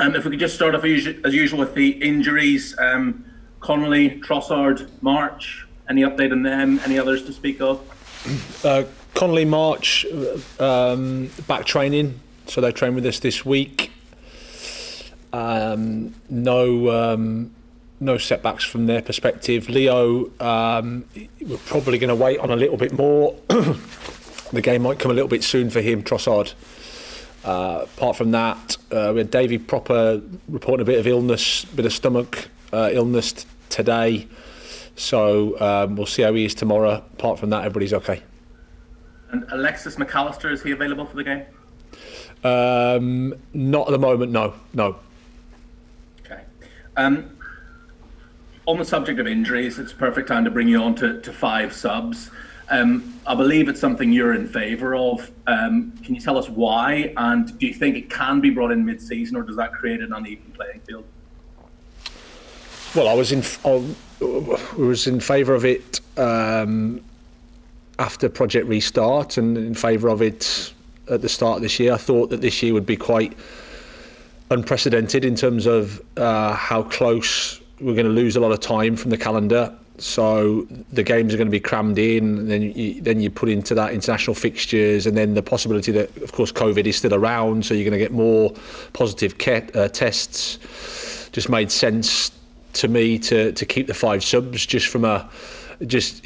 If we could just start off as usual with the injuries. Connolly, Trossard, March. Any update on them? Any others to speak of? Connolly, March, back training. So they train with us this week. No setbacks from their perspective. Leo, we're probably going to wait on a little bit more. The game might come a little bit soon for him, Trossard. Apart from that, we had Davey Proper reporting a bit of illness, bit of stomach illness today. So we'll see how he is tomorrow. Apart from that, everybody's okay. And Alexis McAllister, is he available for the game? Not at the moment, no. Okay. On the subject of injuries, it's a perfect time to bring you on to 5 subs. I believe it's something you're in favour of. Can you tell us why? And do you think it can be brought in mid-season, or does that create an uneven playing field? Well, I was in favour of it after Project Restart, and in favour of it at the start of this year. I thought that this year would be quite unprecedented in terms of how close we're going to lose a lot of time from the calendar. So the games are going to be crammed in, and then you put into that international fixtures, and then the possibility that, of course, COVID is still around, so you're going to get more positive tests. Just made sense to me to keep the 5 subs, just from it just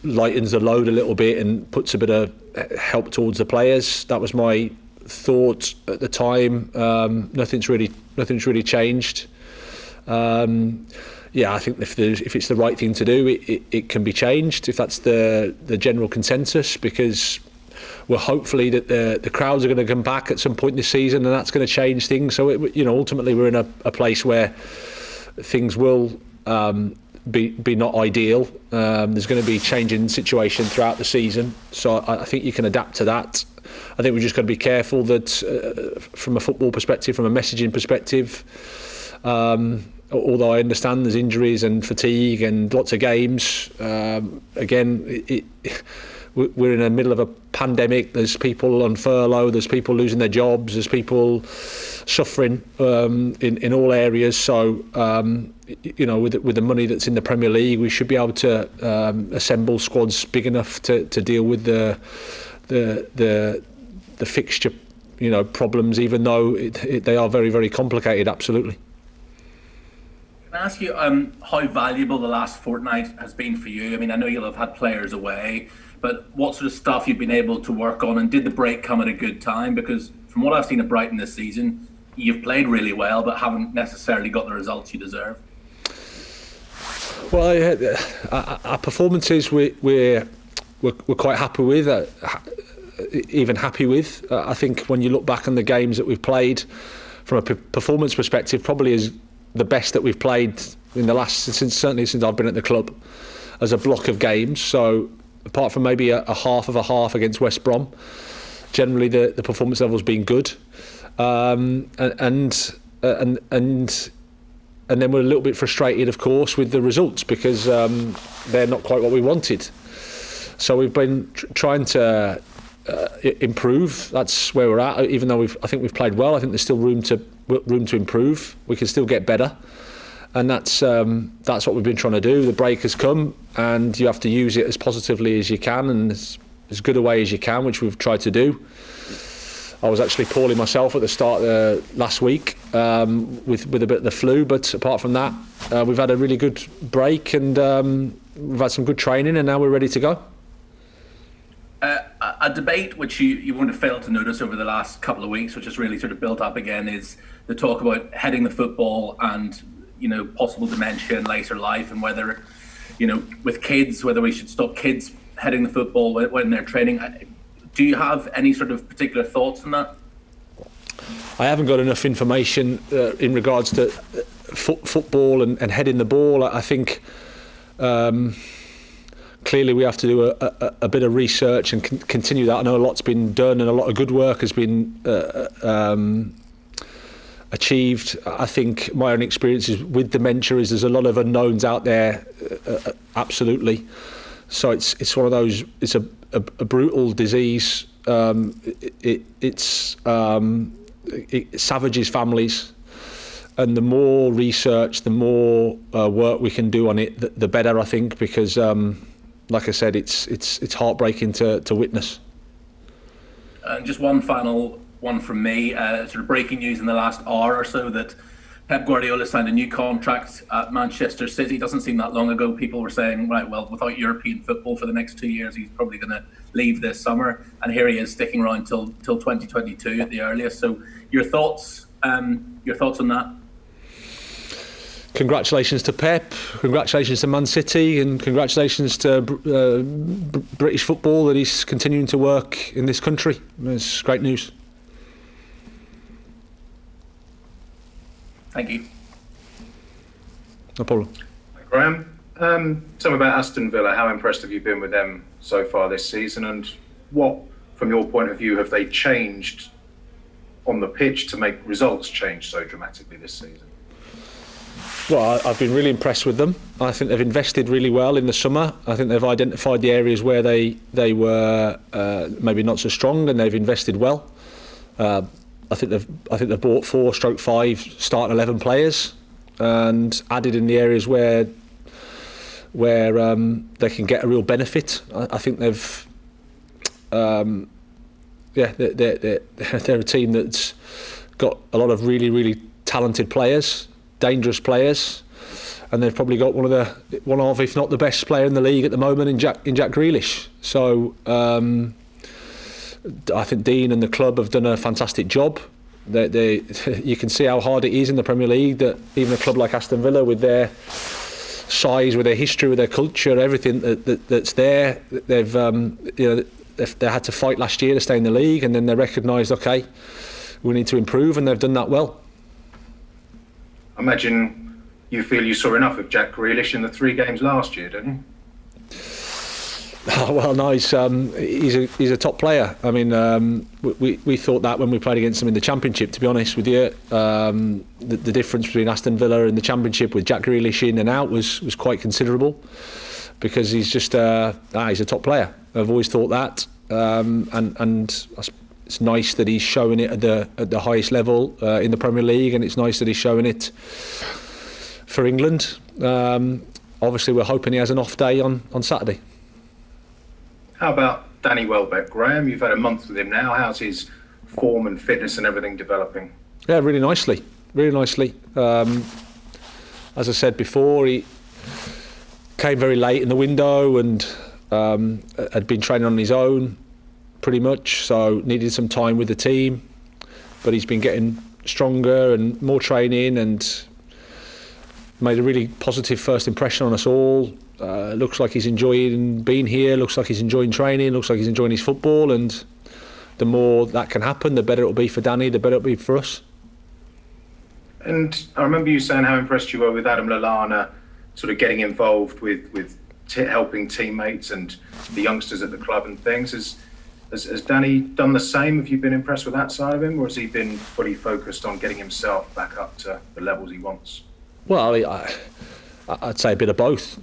lightens the load a little bit and puts a bit of help towards the players. That was my thought at the time. Nothing's really changed. I think if it's the right thing to do, it can be changed if that's the general consensus, because we're hopefully that the crowds are going to come back at some point this season, and that's going to change things. So ultimately we're in a place where things will be not ideal. There's going to be changing situation throughout the season, so I think you can adapt to that. I think we've just got to be careful that from a football perspective, from a messaging perspective, although I understand there's injuries and fatigue and lots of games, again, we're in the middle of a pandemic. There's people on furlough, there's people losing their jobs, there's people suffering in all areas. So, with the money that's in the Premier League, we should be able to assemble squads big enough to deal with the fixture, problems, even though they are very, very complicated. Absolutely. Can I ask you how valuable the last fortnight has been for you? I mean, I know you'll have had players away, but what sort of stuff you've been able to work on, and did the break come at a good time? Because from what I've seen at Brighton this season, you've played really well, but haven't necessarily got the results you deserve. Well, our performances we're quite happy with, even happy with. I think when you look back on the games that we've played, from a performance perspective, probably is the best that we've played in the last, certainly since I've been at the club, as a block of games. So apart from maybe a half of a half against West Brom, generally the performance level's been good, and then we're a little bit frustrated, of course, with the results, because they're not quite what we wanted. So we've been trying to improve. That's where we're at. Even though I think we've played well, I think there's still room to improve. We can still get better, and that's what we've been trying to do. The break has come, and you have to use it as positively as you can and as good a way as you can, which we've tried to do. I was actually poorly myself at the start of last week with a bit of the flu, but apart from that, we've had a really good break, and we've had some good training, and now we're ready to go. A debate which you wouldn't have failed to notice over the last couple of weeks, which has really sort of built up again, is the talk about heading the football and possible dementia in later life, and whether with kids, whether we should stop kids heading the football when they're training. Do you have any sort of particular thoughts on that? I haven't got enough information in regards to football and heading the ball. I think clearly we have to do a bit of research and continue that. I know a lot's been done and a lot of good work has been achieved. I think my own experiences with dementia is there's a lot of unknowns out there, absolutely. So it's one of those, it's a brutal disease. It savages families. And the more research, the more work we can do on it, the better, I think, because like I said, it's heartbreaking to witness. And just one final one from me, sort of breaking news in the last hour or so that Pep Guardiola signed a new contract at Manchester City. Doesn't seem that long ago people were saying, right, well, without European football for the next 2 years, he's probably going to leave this summer. And here he is sticking around till 2022 at the earliest. So your thoughts on that? Congratulations to Pep, congratulations to Man City, and congratulations to British football that he's continuing to work in this country. It's great news. Thank you. No problem. Graham, tell me about Aston Villa. How impressed have you been with them so far this season, and what, from your point of view, have they changed on the pitch to make results change so dramatically this season? Well, I've been really impressed with them. I think they've invested really well in the summer. I think they've identified the areas where they were maybe not so strong, and they've invested well. I think they've bought 4/5 starting 11 players and added in the areas where they can get a real benefit. I think they've they're a team that's got a lot of really talented players, dangerous players, and they've probably got one of if not the best player in the league at the moment in Jack Grealish. So I think Dean and the club have done a fantastic job. You can see how hard it is in the Premier League, that even a club like Aston Villa, with their size, with their history, with their culture, everything that's there, they had to fight last year to stay in the league, and then they recognised, okay, we need to improve, and they've done that well. I imagine you feel you saw enough of Jack Grealish in the 3 games last year, don't you? Oh, well, no, he's a top player. I mean, we thought that when we played against him in the Championship, to be honest with you. The difference between Aston Villa and the Championship with Jack Grealish in and out was quite considerable, because he's just he's a top player. I've always thought that, and it's nice that he's showing it at the highest level in the Premier League, and it's nice that he's showing it for England. Obviously, we're hoping he has an off day on Saturday. How about Danny Welbeck, Graham? You've had a month with him now. How's his form and fitness and everything developing? Yeah, really nicely. As I said before, he came very late in the window and had been training on his own pretty much, so needed some time with the team. But he's been getting stronger and more training, and made a really positive first impression on us all. Looks like he's enjoying being here, looks like he's enjoying training, looks like he's enjoying his football, and the more that can happen, the better it'll be for Danny, the better it'll be for us. And I remember you saying how impressed you were with Adam Lallana, sort of getting involved with helping teammates and the youngsters at the club and things. Has Danny done the same? Have you been impressed with that side of him, or has he been fully focused on getting himself back up to the levels he wants? Well, I'd say a bit of both.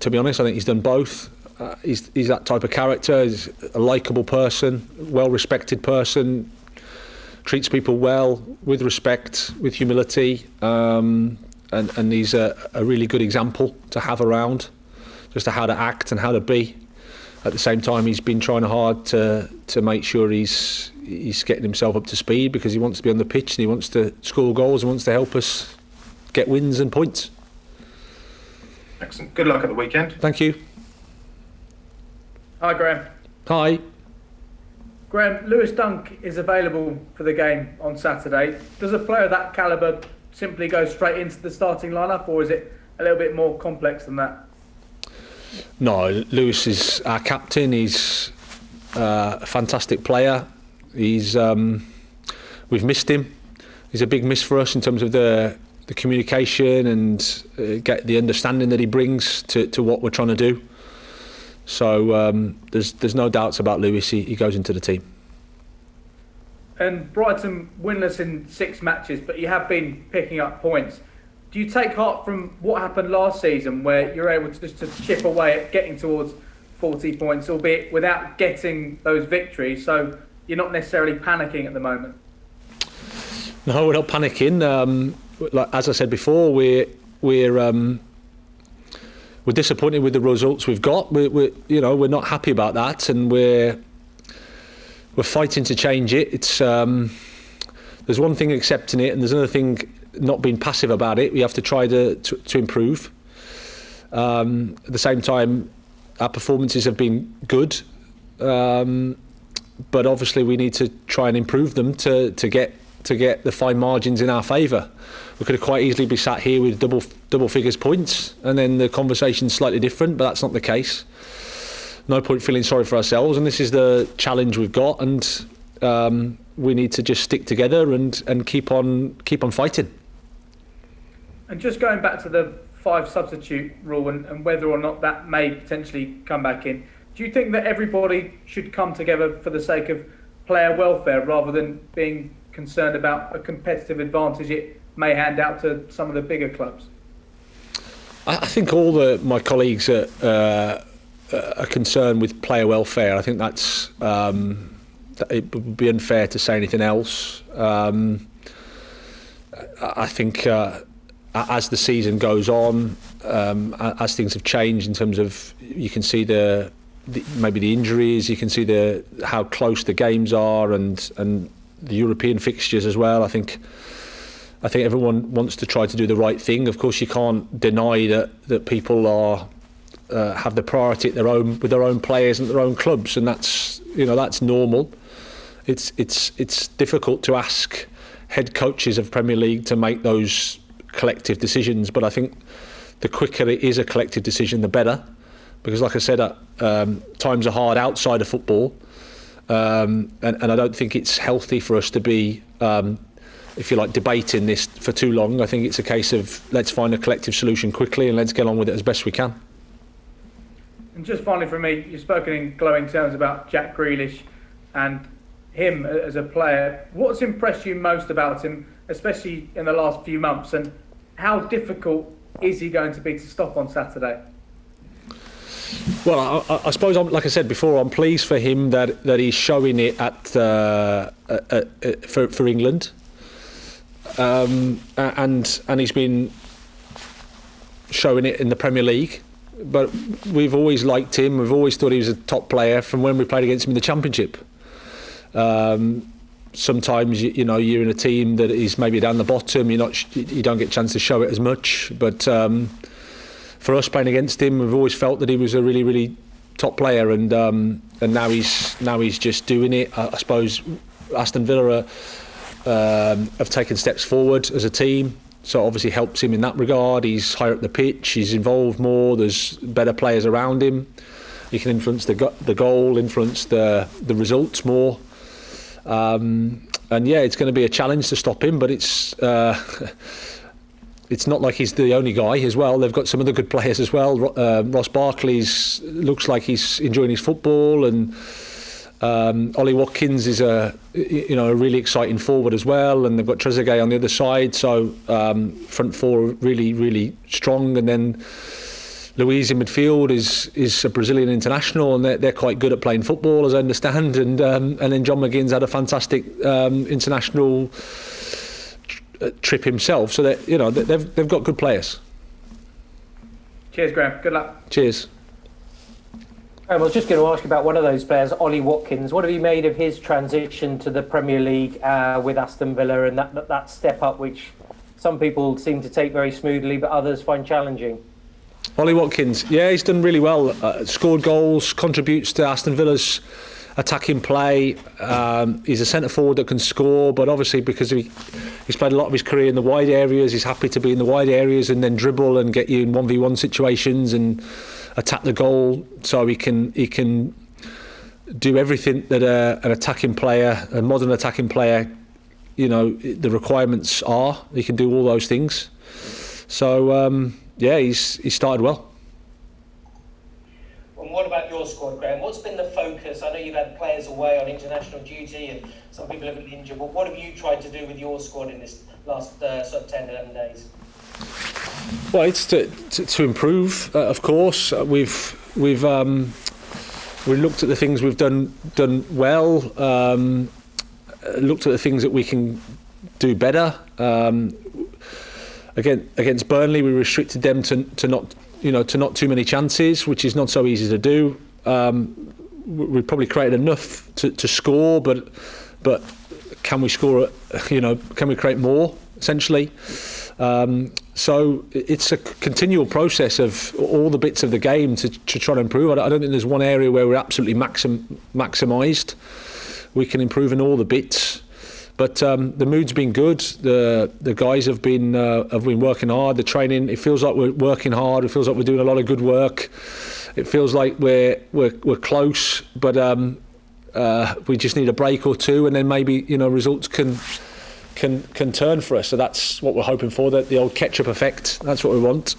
To be honest, I think he's done both. He's that type of character. He's a likeable person, well-respected person, treats people well, with respect, with humility, and he's a really good example to have around, just to how to act and how to be. At the same time, he's been trying hard to make sure he's getting himself up to speed, because he wants to be on the pitch and he wants to score goals and wants to help us get wins and points. Excellent. Good luck at the weekend. Thank you. Hi, Graham. Hi. Graham, Lewis Dunk is available for the game on Saturday. Does a player of that calibre simply go straight into the starting lineup, or is it a little bit more complex than that? No, Lewis is our captain. He's a fantastic player. We've missed him. He's a big miss for us in terms of the communication and get the understanding that he brings to what we're trying to do. So there's no doubts about Lewis. He goes into the team. And Brighton winless in 6 matches, but you have been picking up points. Do you take heart from what happened last season, where you're able to just to chip away at getting towards 40 points, albeit without getting those victories, so you're not necessarily panicking at the moment? No, we're not panicking. like, as I said before, we're disappointed with the results we've got. We're not happy about that, and we're fighting to change it. It's there's one thing accepting it, and there's another thing not being passive about it. We have to try to improve. At the same time, our performances have been good, but obviously we need to try and improve them to get the fine margins in our favour. We could have quite easily be sat here with double figures points, and then the conversation's slightly different, but that's not the case. No point feeling sorry for ourselves, and this is the challenge we've got, and we need to just stick together and keep on fighting. And just going back to the 5 substitute rule and whether or not that may potentially come back in, do you think that everybody should come together for the sake of player welfare rather than being concerned about a competitive advantage it may hand out to some of the bigger clubs? I think all my colleagues are concerned with player welfare. I think that's it would be unfair to say anything else. I think as the season goes on, as things have changed in terms of, you can see maybe the injuries, you can see how close the games are, and the European fixtures as well. I think everyone wants to try to do the right thing. Of course, you can't deny that people are have the priority with their own players and their own clubs, and that's normal. It's difficult to ask head coaches of Premier League to make those collective decisions, but I think the quicker it is a collective decision, the better, because like I said, times are hard outside of football, and I don't think it's healthy for us to be, if you like, debating this for too long. I think it's a case of let's find a collective solution quickly and let's get on with it as best we can. And just finally from me, you've spoken in glowing terms about Jack Grealish and him as a player. What's impressed you most about him, especially in the last few months, and how difficult is he going to be to stop on Saturday? Well, I suppose, like I said before, I'm pleased for him that he's showing it for England, and he's been showing it in the Premier League. But we've always liked him. We've always thought he was a top player from when we played against him in the Championship. Sometimes you're in a team that is maybe down the bottom. You don't get a chance to show it as much. But for us playing against him, we've always felt that he was a really, really top player, and now he's just doing it. I suppose Aston Villa have taken steps forward as a team, so it obviously helps him in that regard. He's higher up the pitch. He's involved more. There's better players around him. He can influence the goal, influence the results more. And yeah, it's going to be a challenge to stop him, but it's not like he's the only guy as well. They've got some other good players as well. Ross Barkley's looks like he's enjoying his football, and Ollie Watkins is a really exciting forward as well, and they've got Trezeguet on the other side. So front four really, really strong, and then Luiz in midfield is a Brazilian international, and they're quite good at playing football, as I understand. And then John McGinn's had a fantastic international trip himself. So they've got good players. Cheers, Graham. Good luck. Cheers. I was just going to ask you about one of those players, Ollie Watkins. What have you made of his transition to the Premier League with Aston Villa, and that step up, which some people seem to take very smoothly, but others find challenging? Ollie Watkins, yeah, he's done really well. Scored goals, contributes to Aston Villa's attacking play. He's a centre forward that can score, but obviously because he's played a lot of his career in the wide areas, he's happy to be in the wide areas and then dribble and get you in 1v1 situations and attack the goal. So he can do everything that an attacking player, a modern attacking player, the requirements are. He can do all those things. So yeah, he's started well. And what about your squad, Graham? What's been the focus? I know you've had players away on international duty and some people have been injured, but what have you tried to do with your squad in this last sort of 10, 11 days? Well, it's to improve, of course. We've looked at the things we've done well, looked at the things that we can do better. against Burnley, we restricted them to not too many chances, which is not so easy to do. We probably created enough to score, but can we score? Can we create more? Essentially, so it's a continual process of all the bits of the game to try to improve. I don't think there's one area where we're absolutely maximised. We can improve in all the bits, but the mood's been good. The guys have been working hard. The training, it feels like we're working hard. It feels like we're doing a lot of good work. It feels like we're close, but we just need a break or two, and then maybe results can turn for us. So that's what we're hoping for. The old ketchup effect. That's what we want.